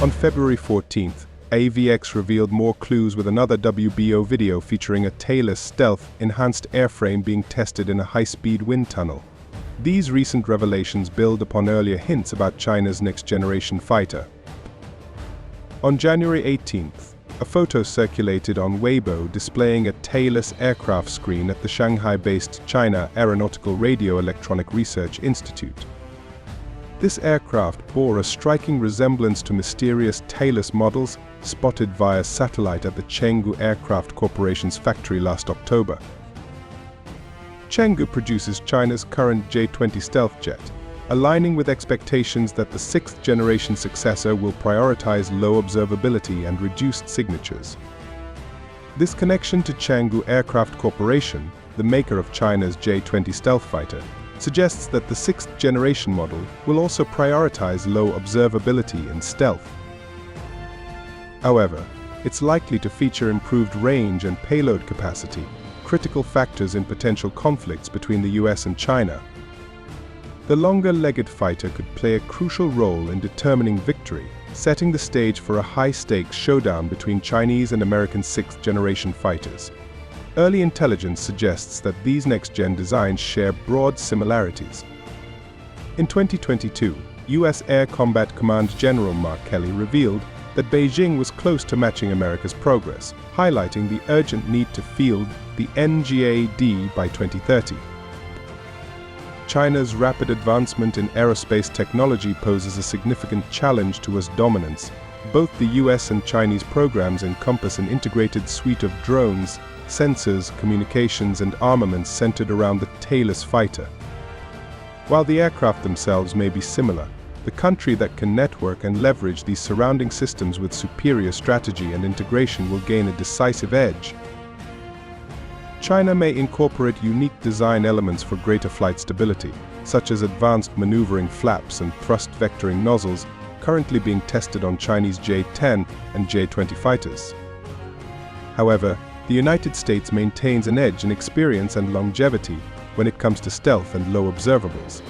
On February 14th, AVX revealed more clues with another WBO video featuring a tailless stealth enhanced airframe being tested in a high-speed wind tunnel. These recent revelations build upon earlier hints about China's next-generation fighter. On January 18th, a photo circulated on Weibo displaying a tailless aircraft screen at the Shanghai-based China Aeronautical Radio Electronic Research Institute. This aircraft bore a striking resemblance to mysterious tailless models spotted via satellite at the Chengdu Aircraft Corporation's factory last October. Chengdu produces China's current J-20 stealth jet, aligning with expectations that the sixth-generation successor will prioritize low observability and reduced signatures. This connection to Chengdu Aircraft Corporation, the maker of China's J-20 stealth fighter, suggests that the sixth-generation model will also prioritize low observability and stealth. However, it's likely to feature improved range and payload capacity, critical factors in potential conflicts between the US and China. The longer-legged fighter could play a crucial role in determining victory, setting the stage for a high-stakes showdown between Chinese and American sixth-generation fighters. Early intelligence suggests that these next-gen designs share broad similarities. In 2022, US Air Combat Command General Mark Kelly revealed that Beijing was close to matching America's progress, highlighting the urgent need to field the NGAD by 2030. China's rapid advancement in aerospace technology poses a significant challenge to US dominance. Both the US and Chinese programs encompass an integrated suite of drones, sensors, communications, and armaments centered around the tailless fighter. While the aircraft themselves may be similar, the country that can network and leverage these surrounding systems with superior strategy and integration will gain a decisive edge. China may incorporate unique design elements for greater flight stability, such as advanced maneuvering flaps and thrust vectoring nozzles currently being tested on Chinese J-10 and J-20 fighters. However, the United States maintains an edge in experience and longevity when it comes to stealth and low observables.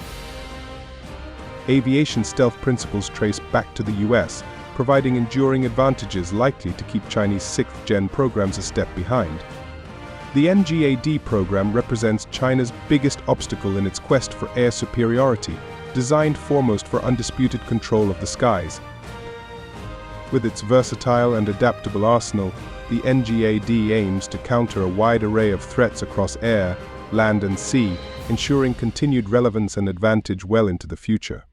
Aviation stealth principles trace back to the US, providing enduring advantages likely to keep Chinese sixth-gen programs a step behind. The NGAD program represents China's biggest obstacle in its quest for air superiority, designed foremost for undisputed control of the skies. With its versatile and adaptable arsenal, the NGAD aims to counter a wide array of threats across air, land, and sea, ensuring continued relevance and advantage well into the future.